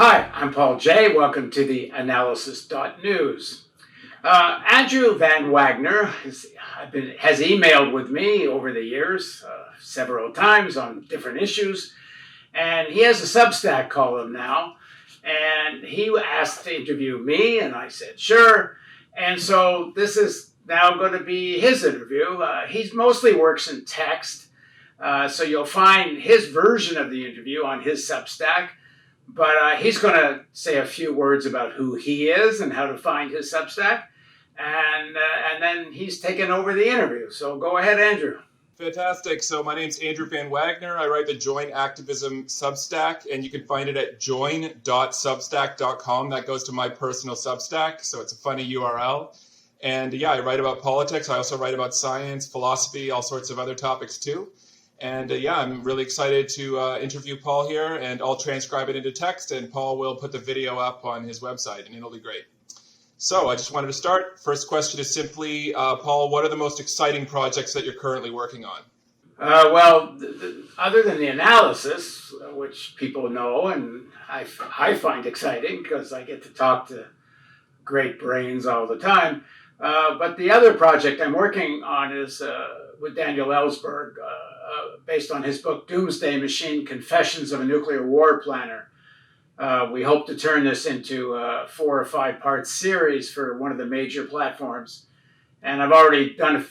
Hi, I'm Paul J. Welcome to theAnalysis-news. Andrew Van Wagner has emailed with me over the years several times on different issues, and he has a Substack column now, and he asked to interview me, and I said sure, and so this is now going to be his interview. He mostly works in text, so you'll find his version of the interview on his Substack. But he's going to say a few words about who he is and how to find his Substack. And then he's taken over the interview. So go ahead, Andrew. Fantastic. So my name's Andrew Van Wagner. I write the Join Activism Substack, and you can find it at join.substack.com. That goes to my personal Substack, so it's a funny URL. And yeah, I write about politics. I also write about science, philosophy, all sorts of other topics too. And yeah, I'm really excited to interview Paul here, and I'll transcribe it into text, and Paul will put the video up on his website, and it'll be great. So I just wanted to start. First question is simply, Paul, what are the most exciting projects that you're currently working on? Other than the analysis, which people know, and I find exciting because I get to talk to great brains all the time. But the other project I'm working on is with Daniel Ellsberg, based on his book, Doomsday Machine, Confessions of a Nuclear War Planner. We hope to turn this into a 4 or 5 part series for one of the major platforms. And I've already done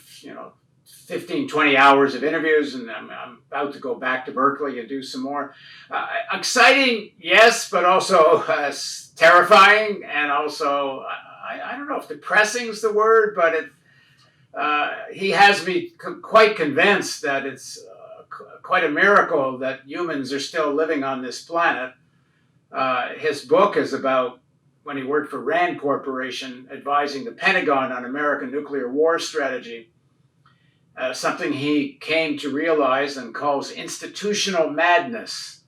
15, 20 hours of interviews, and I'm about to go back to Berkeley and do some more. Exciting, yes, but also terrifying, and also, I don't know if depressing is the word, but he has me quite convinced that it's quite a miracle that humans are still living on this planet. His book is about when he worked for Rand Corporation, advising the Pentagon on American nuclear war strategy, something he came to realize and calls institutional madness.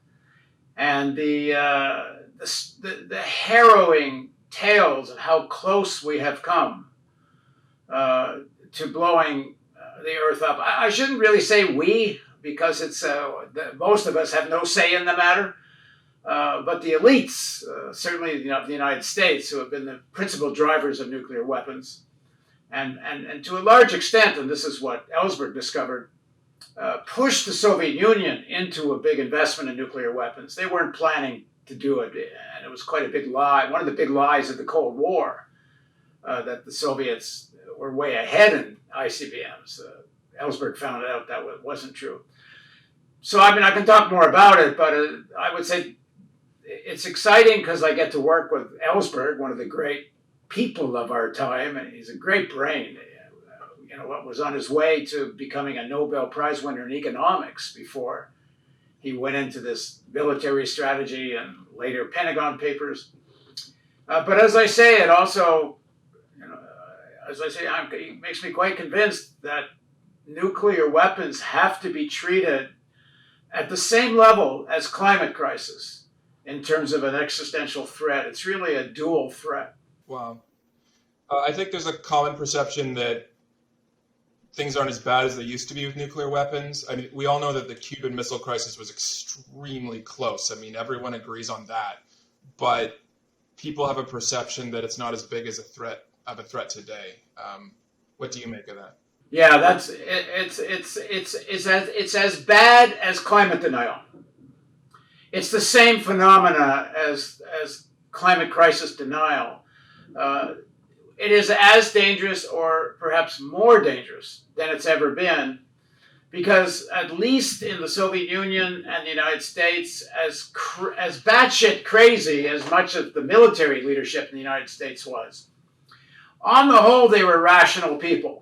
And the harrowing tales of how close we have come to blowing the earth up. I shouldn't really say we, because it's most of us have no say in the matter. But the elites, certainly of the United States, who have been the principal drivers of nuclear weapons, and to a large extent, and this is what Ellsberg discovered, pushed the Soviet Union into a big investment in nuclear weapons. They weren't planning to do it, and it was quite a big lie. One of the big lies of the Cold War, that the Soviets were way ahead in ICBMs. Ellsberg found out that wasn't true. So, I can talk more about it, but I would say it's exciting because I get to work with Ellsberg, one of the great people of our time, and he's a great brain. What was on his way to becoming a Nobel Prize winner in economics before he went into this military strategy and later Pentagon papers. But as I say, it also, it makes me quite convinced that nuclear weapons have to be treated at the same level as climate crisis in terms of an existential threat. It's really a dual threat. Wow. I think there's a common perception that things aren't as bad as they used to be with nuclear weapons. We all know that the Cuban Missile Crisis was extremely close. Everyone agrees on that. But people have a perception that it's not as big as a threat today. What do you make of that? Yeah, it's as bad as climate denial. It's the same phenomena as climate crisis denial. It is as dangerous, or perhaps more dangerous than it's ever been, because at least in the Soviet Union and the United States, as batshit crazy as much of the military leadership in the United States was, on the whole, they were rational people.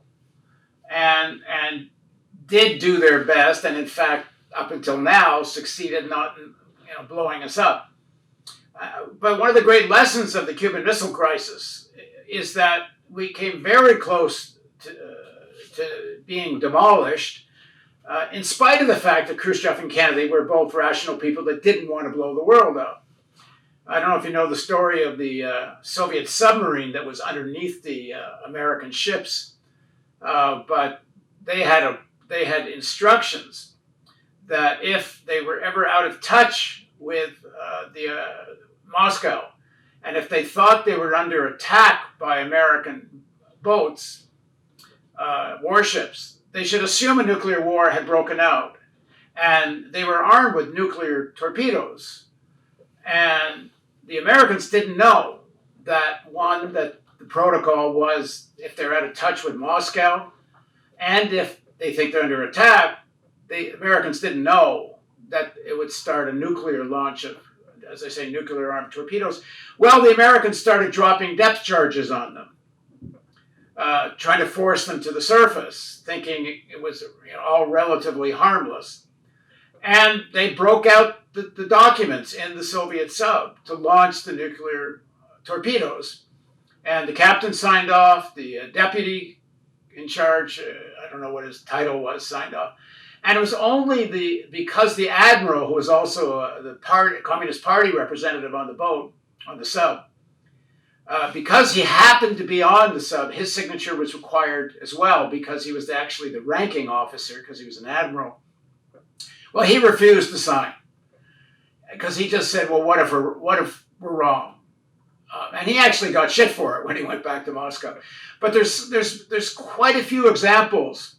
And did do their best, and in fact, up until now, succeeded not in blowing us up. But one of the great lessons of the Cuban Missile Crisis is that we came very close to being demolished, in spite of the fact that Khrushchev and Kennedy were both rational people that didn't want to blow the world up. I don't know if you know the story of the Soviet submarine that was underneath the American ships. But they had instructions that if they were ever out of touch with the Moscow. And if they thought they were under attack by American boats, warships, they should assume a nuclear war had broken out. And they were armed with nuclear torpedoes. And the Americans didn't know that the protocol was if they're out of touch with Moscow, and if they think they're under attack, the Americans didn't know that it would start a nuclear launch of, as I say, nuclear armed torpedoes. Well, the Americans started dropping depth charges on them, trying to force them to the surface, thinking it was all relatively harmless. And they broke out the documents in the Soviet sub to launch the nuclear torpedoes. And the captain signed off, the deputy in charge, I don't know what his title was, signed off. And it was only because the admiral, who was also the Communist Party representative on the boat, on the sub, because he happened to be on the sub, his signature was required as well, because he was actually the ranking officer, because he was an admiral. Well, he refused to sign, because he just said, well, what if we're wrong? And he actually got shit for it when he went back to Moscow. But there's quite a few examples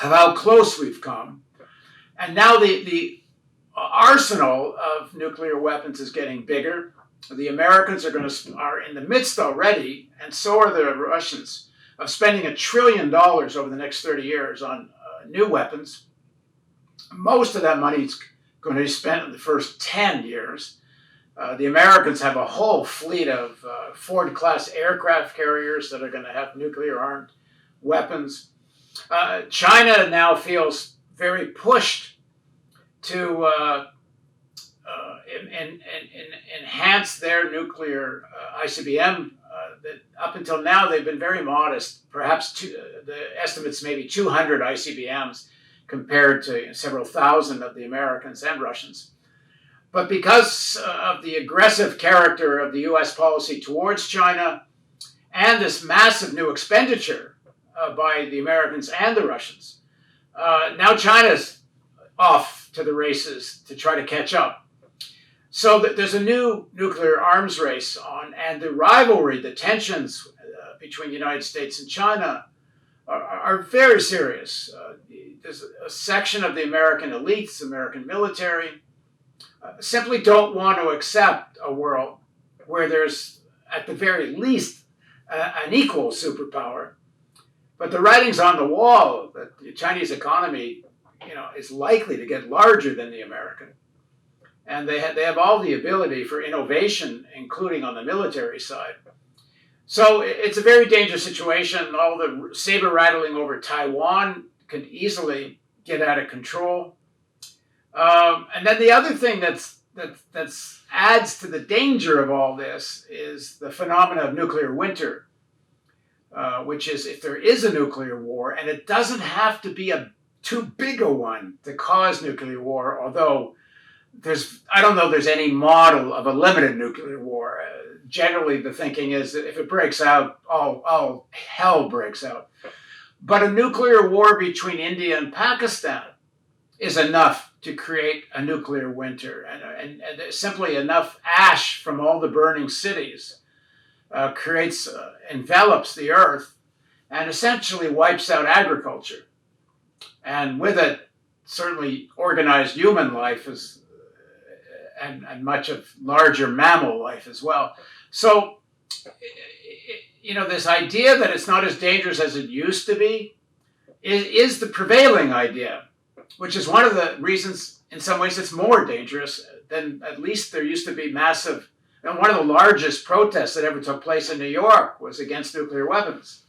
of how close we've come. And now the arsenal of nuclear weapons is getting bigger. The Americans are in the midst already, and so are the Russians, of spending $1 trillion over the next 30 years on new weapons. Most of that money is going to be spent in the first 10 years. The Americans have a whole fleet of Ford-class aircraft carriers that are going to have nuclear-armed weapons. China now feels very pushed to enhance their nuclear ICBM. That up until now, they've been very modest. Perhaps the estimates maybe 200 ICBMs compared to several thousand of the Americans and Russians. But because of the aggressive character of the U.S. policy towards China and this massive new expenditure by the Americans and the Russians, now China's off to the races to try to catch up. So there's a new nuclear arms race on, and the rivalry, the tensions between the United States and China are very serious. There's a section of the American elites, American military, simply don't want to accept a world where there's, at the very least, an equal superpower. But the writing's on the wall that the Chinese economy, is likely to get larger than the American. And they have all the ability for innovation, including on the military side. So it's a very dangerous situation. All the saber rattling over Taiwan could easily get out of control. And then the other thing that's adds to the danger of all this is the phenomena of nuclear winter, which is if there is a nuclear war, and it doesn't have to be too big a one to cause nuclear war, although I don't know there's any model of a limited nuclear war. Generally, the thinking is that if it breaks out, all hell breaks out. But a nuclear war between India and Pakistan is enough to create a nuclear winter, and simply enough ash from all the burning cities envelops the earth and essentially wipes out agriculture. And with it, certainly organized human life and much of larger mammal life as well. So, this idea that it's not as dangerous as it used to be is the prevailing idea, which is one of the reasons, in some ways, it's more dangerous than at least there used to be massive. And one of the largest protests that ever took place in New York was against nuclear weapons.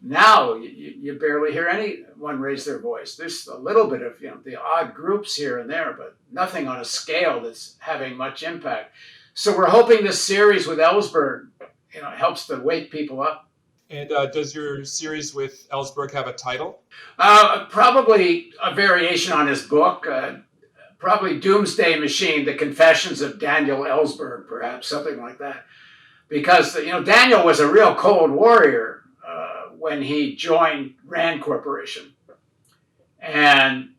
Now, you barely hear anyone raise their voice. There's a little bit of, the odd groups here and there, but nothing on a scale that's having much impact. So we're hoping this series with Ellsberg, helps to wake people up. And does your series with Ellsberg have a title? Probably a variation on his book. Probably Doomsday Machine, The Confessions of Daniel Ellsberg, perhaps, something like that. Because, Daniel was a real cold warrior when he joined Rand Corporation. And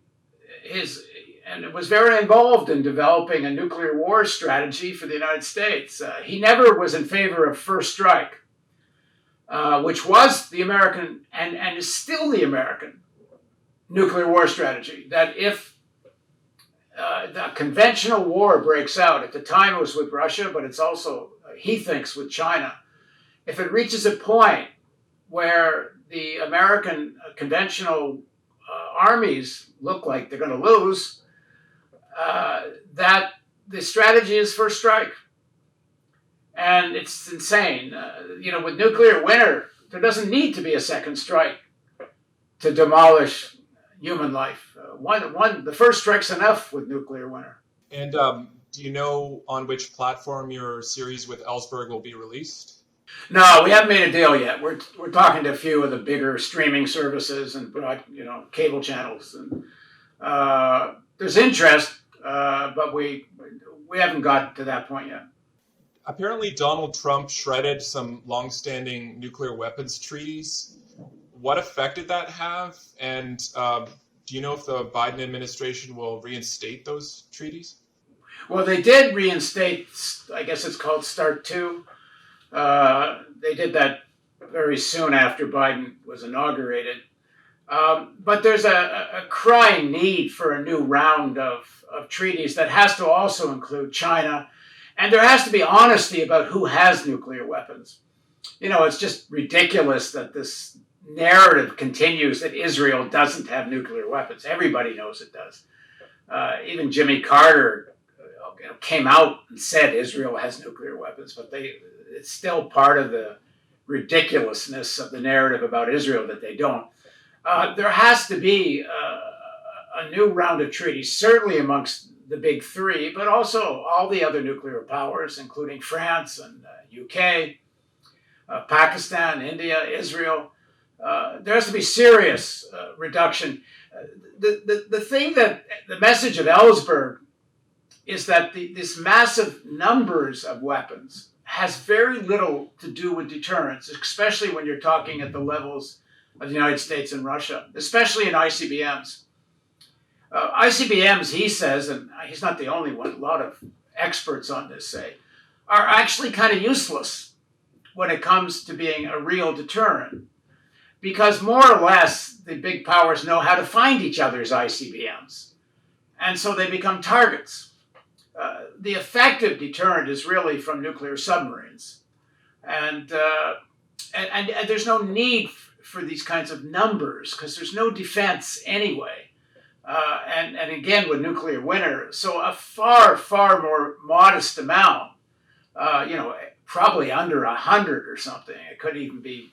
and was very involved in developing a nuclear war strategy for the United States. He never was in favor of first strike, which was the American and is still the American nuclear war strategy. That if the conventional war breaks out, at the time it was with Russia, but it's also, he thinks, with China, if it reaches a point where the American conventional armies look like they're going to lose, that the strategy is first strike. And it's insane. With nuclear winter, there doesn't need to be a second strike to demolish human life. The first strike's enough with nuclear winter. And do you know on which platform your series with Ellsberg will be released? No, we haven't made a deal yet. We're talking to a few of the bigger streaming services and cable channels, and there's interest, but we haven't got to that point yet. Apparently, Donald Trump shredded some longstanding nuclear weapons treaties. What effect did that have? And do you know if the Biden administration will reinstate those treaties? Well, they did reinstate, I guess it's called START 2. They did that very soon after Biden was inaugurated. But there's a crying need for a new round of treaties that has to also include China. And there has to be honesty about who has nuclear weapons. It's just ridiculous that this narrative continues that Israel doesn't have nuclear weapons. Everybody knows it does. Even Jimmy Carter came out and said Israel has nuclear weapons, but it's still part of the ridiculousness of the narrative about Israel that they don't. There has to be a new round of treaties, certainly amongst the big three, but also all the other nuclear powers, including France and UK, Pakistan, India, Israel. There has to be serious reduction. The message of Ellsberg is that this massive numbers of weapons has very little to do with deterrence, especially when you're talking at the levels of the United States and Russia, especially in ICBMs. ICBMs, he says, and he's not the only one, a lot of experts on this say, are actually kind of useless when it comes to being a real deterrent. Because more or less, the big powers know how to find each other's ICBMs. And so they become targets. The effective deterrent is really from nuclear submarines. And there's no need for these kinds of numbers because there's no defense anyway. And again, with nuclear winter, so a far, far more modest amount, probably under 100 or something. It could even be,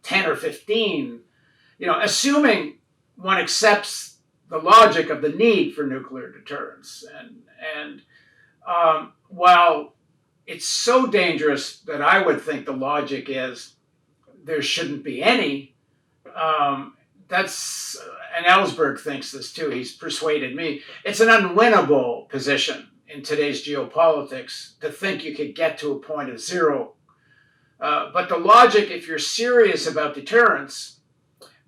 10 or 15, assuming one accepts the logic of the need for nuclear deterrence. And while it's so dangerous that I would think the logic is there shouldn't be any, and Ellsberg thinks this too, he's persuaded me, it's an unwinnable position in today's geopolitics to think you could get to a point of zero. But the logic, if you're serious about deterrence,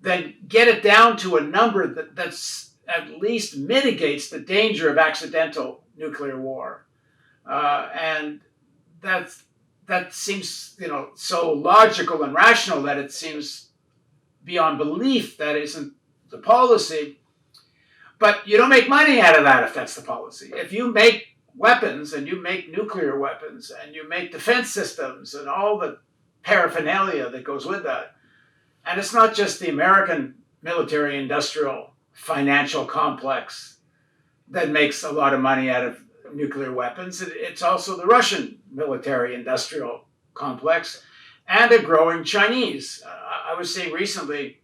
then get it down to a number that's at least mitigates the danger of accidental nuclear war. And that seems, so logical and rational that it seems beyond belief that isn't the policy. But you don't make money out of that if that's the policy. If you make weapons and you make nuclear weapons and you make defense systems and all the paraphernalia that goes with that, and it's not just the American military industrial financial complex that makes a lot of money out of nuclear weapons. It's also the Russian military industrial complex and a growing Chinese. I was seeing recently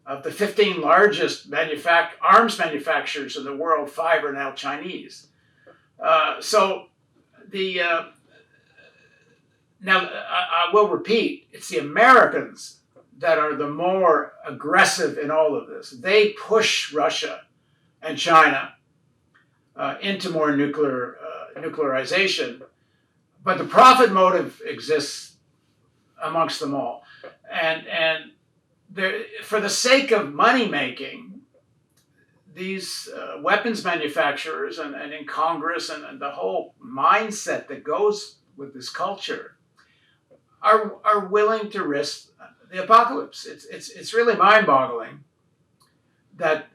of the 15 largest arms manufacturers in the world, 5 are now Chinese. Now I will repeat, it's the Americans that are the more aggressive in all of this. They push Russia and China into more nuclearization, but the profit motive exists amongst them all. And for the sake of money making, these weapons manufacturers and in Congress and the whole mindset that goes with this culture are willing to risk the apocalypse. It's really mind-boggling that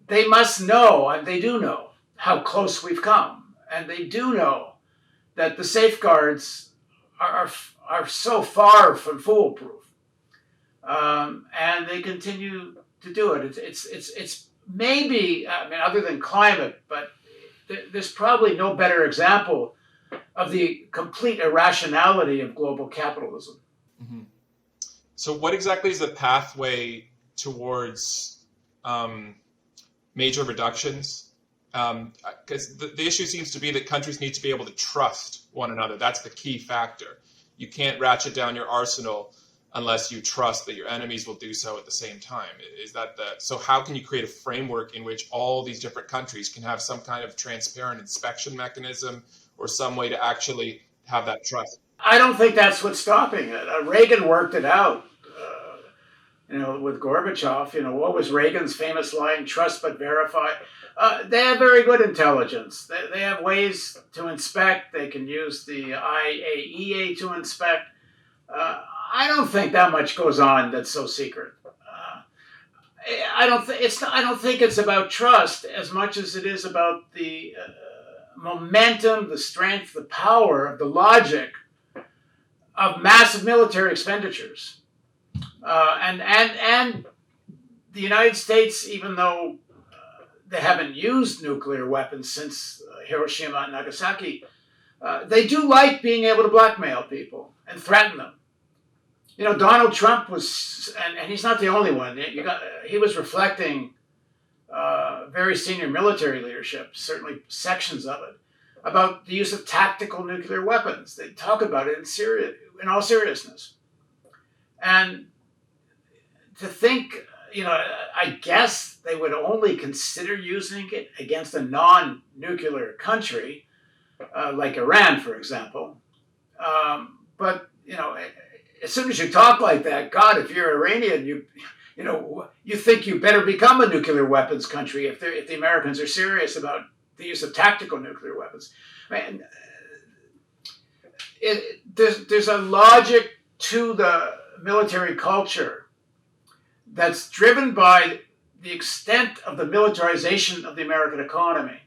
they must know, and they do know, how close we've come. And they do know that the safeguards are so far from foolproof. And they continue to do it. It's maybe, I mean, other than climate, but there's probably no better example of the complete irrationality of global capitalism. Mm-hmm. So what exactly is the pathway towards major reductions? Because the issue seems to be that countries need to be able to trust one another. That's the key factor. You can't ratchet down your arsenal unless you trust that your enemies will do so at the same time. So how can you create a framework in which all these different countries can have some kind of transparent inspection mechanism or some way to actually have that trust? I don't think that's what's stopping it. Reagan worked it out, with Gorbachev. What was Reagan's famous line, trust but verify? They have very good intelligence. They have ways to inspect. They can use the IAEA to inspect. I don't think that much goes on that's so secret. I don't think it's about trust as much as it is about the momentum, the strength, the power of the logic of massive military expenditures. And the United States, even though they haven't used nuclear weapons since Hiroshima and Nagasaki, they do like being able to blackmail people and threaten them. Donald Trump was, and he's not the only one. He was reflecting very senior military leadership, certainly sections of it, about the use of tactical nuclear weapons. They talk about it in all seriousness. And to think, I guess they would only consider using it against a non-nuclear country, like Iran, for example. But as soon as you talk like that, God, if you're Iranian, you think you better become a nuclear weapons country if the Americans are serious about the use of tactical nuclear weapons. Man, there's a logic to the military culture that's driven by the extent of the militarization of the American economy.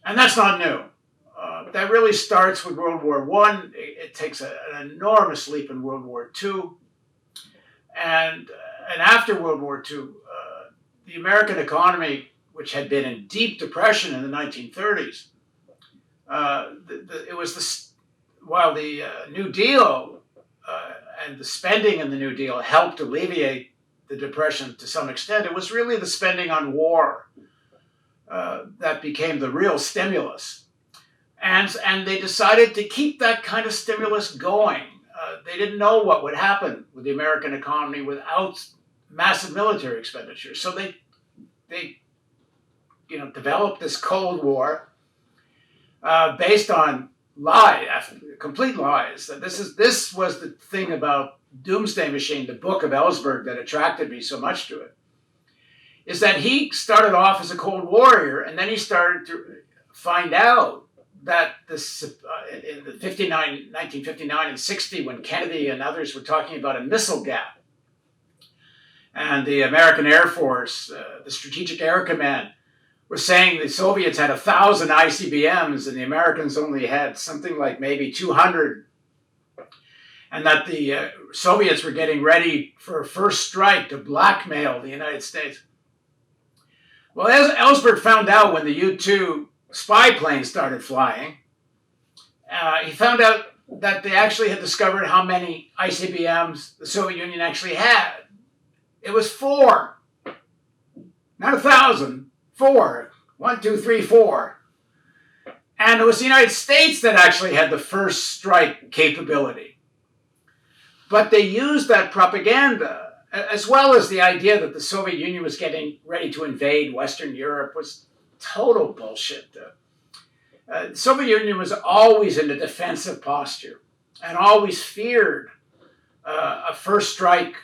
And that's not new. That really starts with World War I. It takes an enormous leap in World War II. And after World War II, the American economy, which had been in deep depression in the 1930s, while the New Deal and the spending in the New Deal helped alleviate the depression to some extent, it was really the spending on war that became the real stimulus. And they decided to keep that kind of stimulus going. They didn't know what would happen with the American economy without massive military expenditures. So they developed this Cold War based on complete lies. This was the thing about Doomsday Machine, the book of Ellsberg, that attracted me so much to it, is that he started off as a Cold Warrior, and then he started to find out that in the 1959 and 60, when Kennedy and others were talking about a missile gap, and the American Air Force, the Strategic Air Command, were saying the Soviets had 1,000 ICBMs and the Americans only had something like maybe 200, and that the Soviets were getting ready for a first strike to blackmail the United States. Well, as Ellsberg found out when the U-2 spy planes started flying, he found out that they actually had discovered how many ICBMs the Soviet Union actually had. It was 4. Not 1,000, 4. 1, 2, 3, 4. And it was the United States that actually had the first strike capability. But they used that propaganda, as well as the idea that the Soviet Union was getting ready to invade Western Europe, was total bullshit. The Soviet Union was always in a defensive posture and always feared a first strike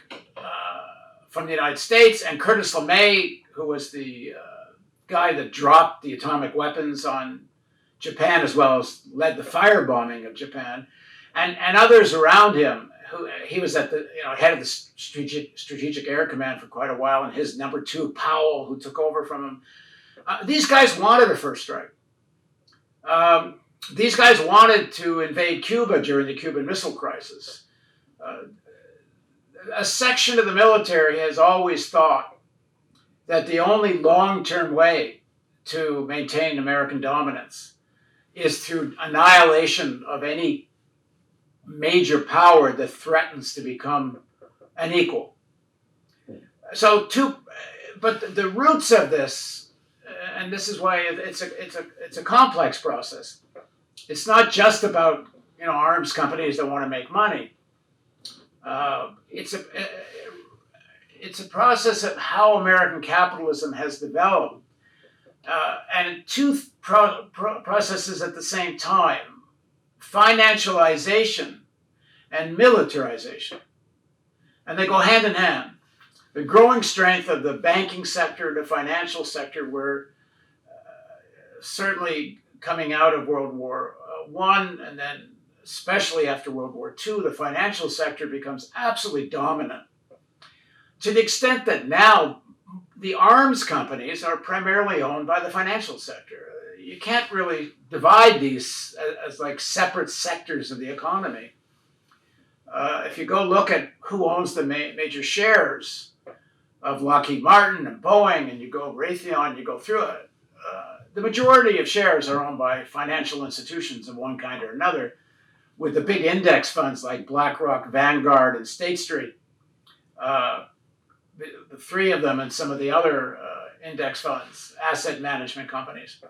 from the United States. And Curtis LeMay who was the guy that dropped the atomic weapons on Japan, as well as led the firebombing of Japan, and others around him. He was at the head of the Strategic Air Command for quite a while, and his number two, Powell, who took over from him. These guys wanted a first strike. These guys wanted to invade Cuba during the Cuban Missile Crisis. A section of the military has always thought that the only long-term way to maintain American dominance is through annihilation of any major power that threatens to become an equal. But the roots of this, and this is why it's a complex process. It's not just about arms companies that want to make money. It's a process of how American capitalism has developed, and two processes at the same time: financialization and militarization, and they go hand in hand. The growing strength of the banking sector, the financial sector, were certainly coming out of World War I, and then especially after World War II, the financial sector becomes absolutely dominant, to the extent that now the arms companies are primarily owned by the financial sector. You can't really divide these as like separate sectors of the economy. If you go look at who owns the major shares of Lockheed Martin and Boeing, and you go Raytheon, you go through it, the majority of shares are owned by financial institutions of one kind or another, with the big index funds like BlackRock, Vanguard, and State Street. The three of them and some of the other index funds, asset management companies,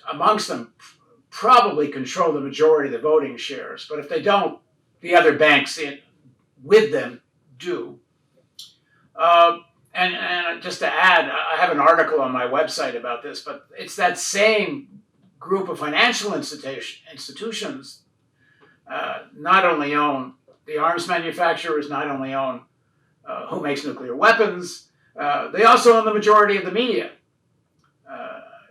amongst them probably control the majority of the voting shares. But if they don't, the other banks with them do. And just to add, I have an article on my website about this, but it's that same group of financial institutions not only own the arms manufacturers, not only own who makes nuclear weapons, they also own the majority of the media.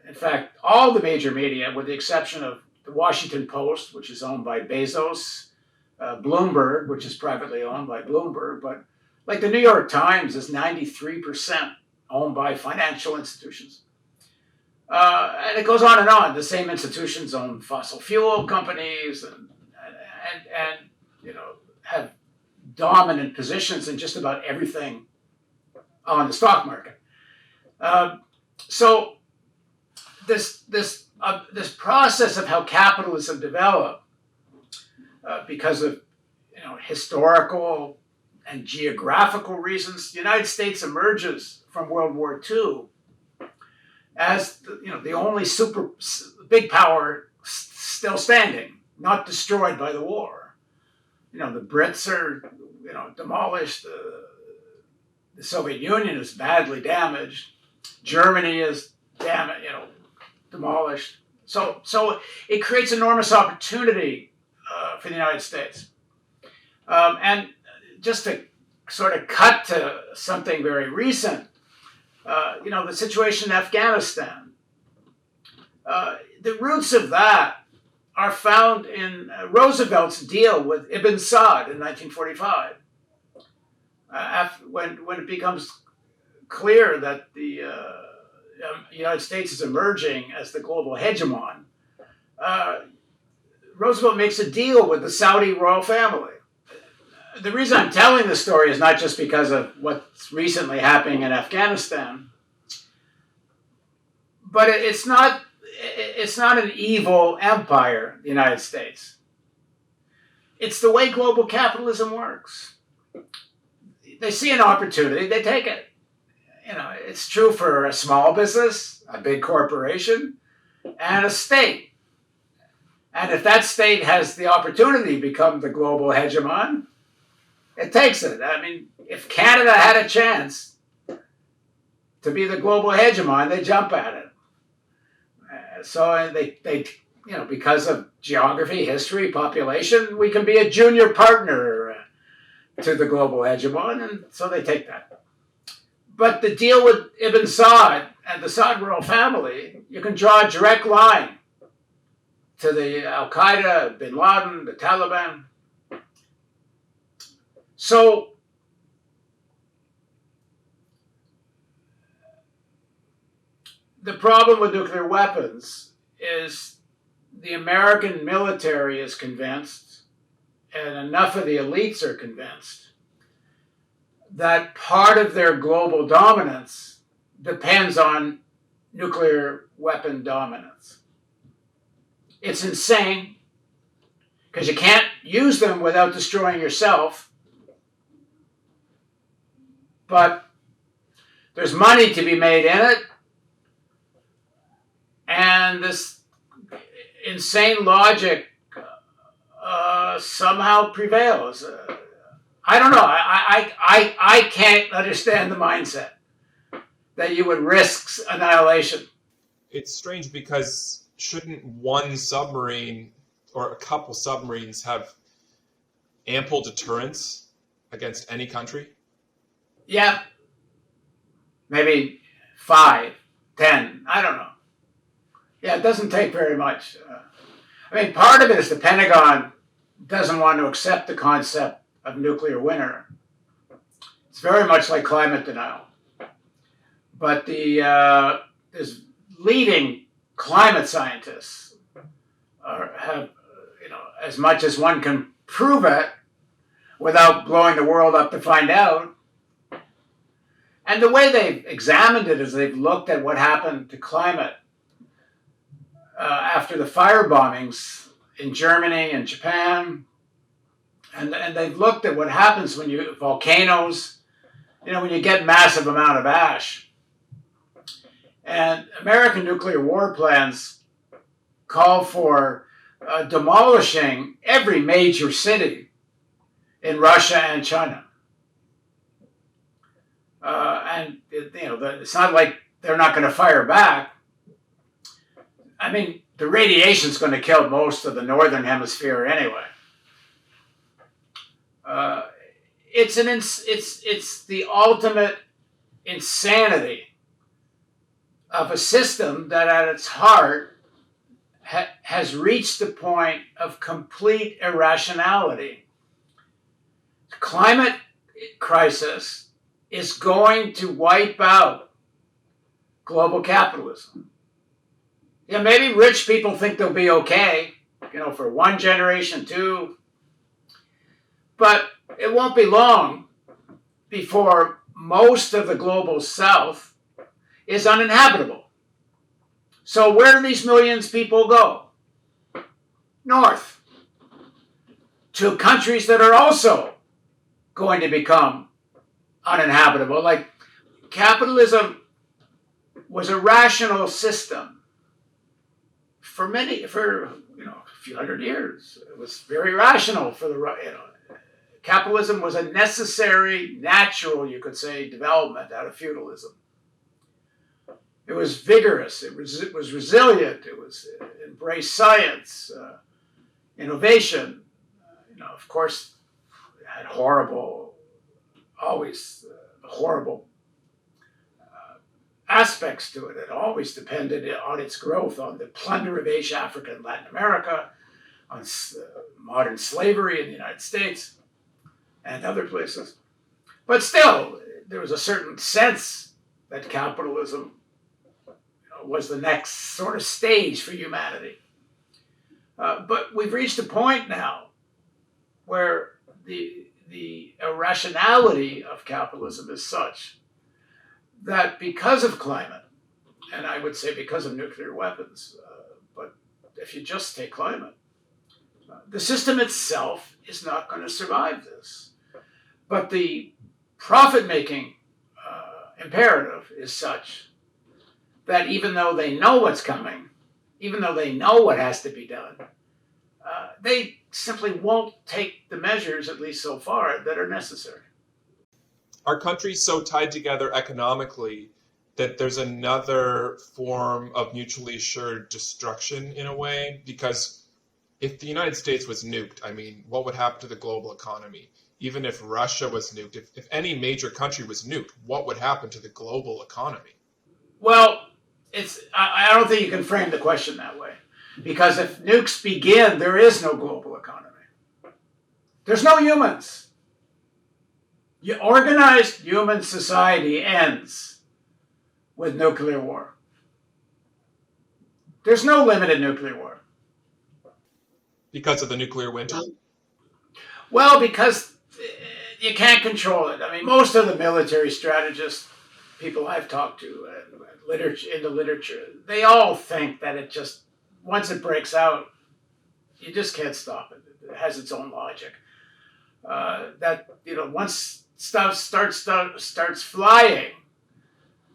In fact, all the major media, with the exception of the Washington Post, which is owned by Bezos, Bloomberg, which is privately owned by Bloomberg, but like the New York Times is 93% owned by financial institutions. And it goes on and on. The same institutions own fossil fuel companies and have dominant positions in just about everything on the stock market. So this process of how capitalism developed, because of historical and geographical reasons, the United States emerges from World War II as the only big power still standing, not destroyed by the war. The Brits are demolished. The Soviet Union is badly damaged. Germany is demolished. So it creates enormous opportunity for the United States. And just to sort of cut to something very recent, the situation in Afghanistan. The roots of that are found in Roosevelt's deal with Ibn Saud in 1945. When it becomes clear that the United States is emerging as the global hegemon, Roosevelt makes a deal with the Saudi royal family. The reason I'm telling this story is not just because of what's recently happening in Afghanistan, but it's not an evil empire, the United States. It's the way global capitalism works. They see an opportunity, they take it. It's true for a small business, a big corporation, and a state. And if that state has the opportunity to become the global hegemon, it takes it. I mean, if Canada had a chance to be the global hegemon, they jump at it. So they because of geography, history, population, we can be a junior partner to the global hegemon, and so they take that. But the deal with Ibn Saud and the Saud royal family, you can draw a direct line to the Al-Qaeda, Bin Laden, the Taliban. So the problem with nuclear weapons is the American military is convinced, and enough of the elites are convinced, that part of their global dominance depends on nuclear weapon dominance. It's insane, because you can't use them without destroying yourself. But there's money to be made in it, and this insane logic somehow prevails. I don't know. I can't understand the mindset that you would risk annihilation. It's strange because shouldn't one submarine or a couple submarines have ample deterrence against any country? Yeah. Maybe 5, 10. I don't know. Yeah, it doesn't take very much. I mean, part of it is the Pentagon doesn't want to accept the concept of nuclear winter. It's very much like climate denial. But there's leading climate scientists have, as much as one can prove it without blowing the world up to find out. And the way they've examined it is they've looked at what happened to climate after the fire bombings in Germany and Japan. And they've looked at what happens when volcanoes, when you get massive amount of ash. And American nuclear war plans call for demolishing every major city in Russia and China. And it's not like they're not going to fire back. I mean, the radiation's going to kill most of the northern hemisphere anyway. It's the ultimate insanity of a system that at its heart has reached the point of complete irrationality. The climate crisis is going to wipe out global capitalism. Yeah, maybe rich people think they'll be okay, for one generation, two. But it won't be long before most of the global south is uninhabitable. So where do these millions of people go? North, to countries that are also going to become uninhabitable. Like, capitalism was a rational system for a few hundred years. It was very rational for capitalism was a necessary, natural, you could say, development out of feudalism. It was vigorous. It was resilient. It embraced science, innovation. Of course, it had horrible aspects to it. It always depended on its growth, on the plunder of Asia, Africa, and Latin America, on modern slavery in the United States and other places. But still, there was a certain sense that capitalism was the next sort of stage for humanity. But we've reached a point now where the irrationality of capitalism is such that because of climate, and I would say because of nuclear weapons, but if you just take climate, the system itself is not going to survive this. But the profit-making imperative is such that even though they know what's coming, even though they know what has to be done, they simply won't take the measures, at least so far, that are necessary. Our country's so tied together economically that there's another form of mutually assured destruction in a way, because if the United States was nuked, what would happen to the global economy? even if Russia was nuked, if any major country was nuked, what would happen to the global economy? Well, I don't think you can frame the question that way. Because if nukes begin, there is no global economy. There's no humans. Organized human society ends with nuclear war. There's no limited nuclear war. Because of the nuclear winter? Well, because you can't control it. I mean, most of the military strategists, people I've talked to in the literature, they all think that it just, once it breaks out, you just can't stop it. It has its own logic. Once stuff starts flying,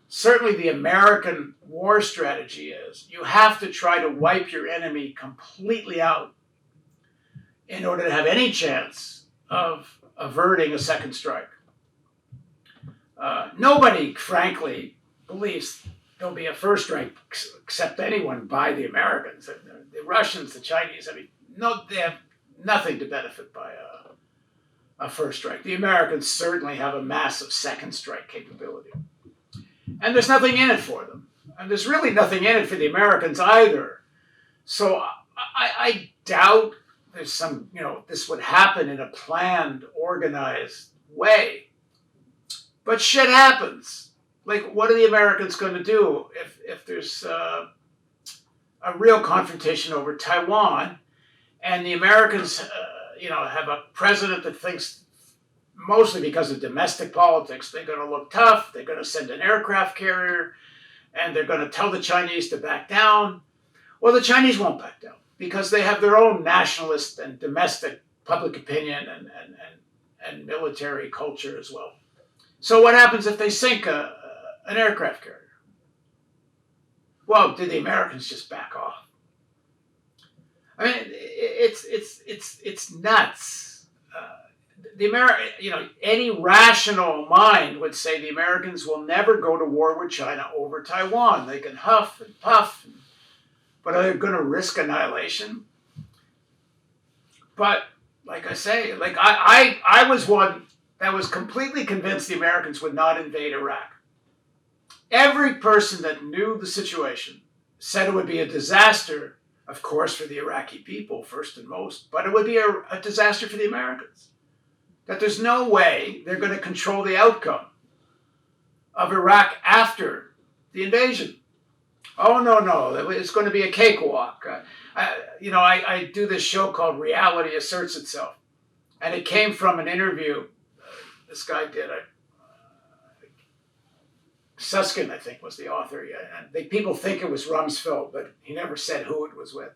certainly the American war strategy is you have to try to wipe your enemy completely out in order to have any chance of averting a second strike. Nobody, frankly, believes there'll be a first strike except anyone by the Americans. The Russians, the Chinese, they have nothing to benefit by a first strike. The Americans certainly have a massive second strike capability. And there's nothing in it for them. And there's really nothing in it for the Americans either. So I doubt there's some, this would happen in a planned, organized way. But shit happens. Like, what are the Americans going to do if there's a real confrontation over Taiwan and the Americans, have a president that thinks, mostly because of domestic politics, they're going to look tough, they're going to send an aircraft carrier, and they're going to tell the Chinese to back down. Well, the Chinese won't back down because they have their own nationalist and domestic public opinion and military culture as well. So what happens if they sink an aircraft carrier? Well, did the Americans just back off? I mean, it's nuts. Any rational mind would say the Americans will never go to war with China over Taiwan. They can huff and puff, but are they going to risk annihilation? But like I say, I was one that was completely convinced the Americans would not invade Iraq. Every person that knew the situation said it would be a disaster, of course, for the Iraqi people, first and most, but it would be a disaster for the Americans. That there's no way they're going to control the outcome of Iraq after the invasion. Oh, no, it's going to be a cakewalk. I do this show called Reality Asserts Itself, and it came from an interview this guy did. Susskind, I think, was the author. And people think it was Rumsfeld, but he never said who it was with.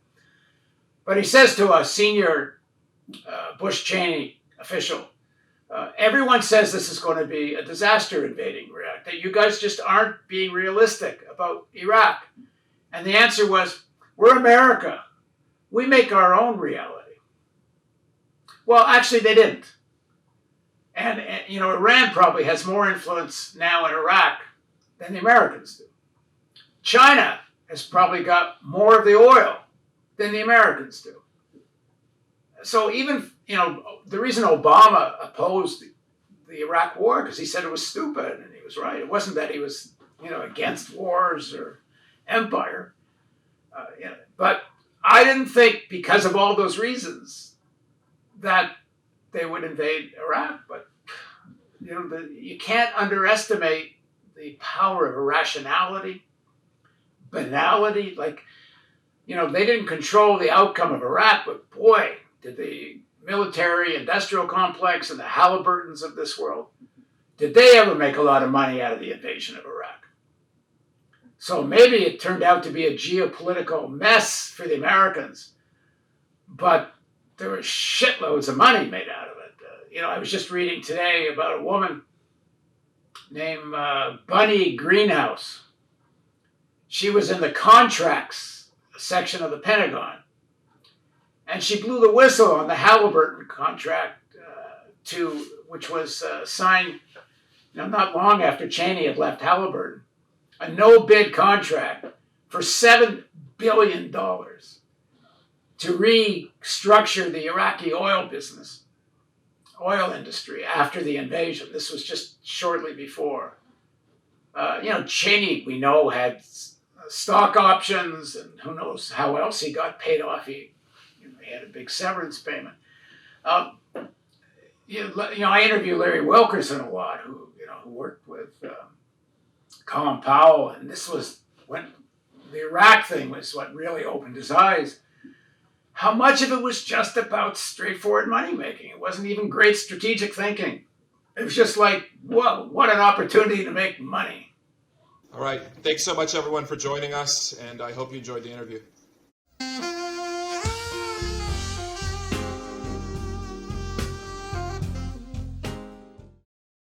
But he says to a senior Bush-Cheney official, everyone says this is going to be a disaster invading Iraq, that you guys just aren't being realistic about Iraq. And the answer was, we're America. We make our own reality. Well, actually, they didn't. And Iran probably has more influence now in Iraq than the Americans do. China has probably got more of the oil than the Americans do. So even, the reason Obama opposed the Iraq war, because he said it was stupid, and he was right. It wasn't that he was, against wars or empire. But I didn't think, because of all those reasons, that they would invade Iraq. But, you can't underestimate the power of irrationality, banality. They didn't control the outcome of Iraq, but boy, did the military industrial complex and the Halliburtons of this world, did they ever make a lot of money out of the invasion of Iraq? So maybe it turned out to be a geopolitical mess for the Americans, but there was shitloads of money made out of it. I was just reading today about a woman named Bunny Greenhouse. She was in the contracts section of the Pentagon, and she blew the whistle on the Halliburton contract, which was signed not long after Cheney had left Halliburton, a no-bid contract for $7 billion to restructure the Iraqi oil business. oil industry after the invasion. This was just shortly before. Cheney, we know, had stock options, and who knows how else he got paid off. He had a big severance payment. I interview Larry Wilkerson a lot, who worked with Colin Powell, and this was when the Iraq thing was what really opened his eyes. How much of it was just about straightforward money making? It wasn't even great strategic thinking. It was just like, whoa, what an opportunity to make money. All right. Thanks so much, everyone, for joining us, and I hope you enjoyed the interview.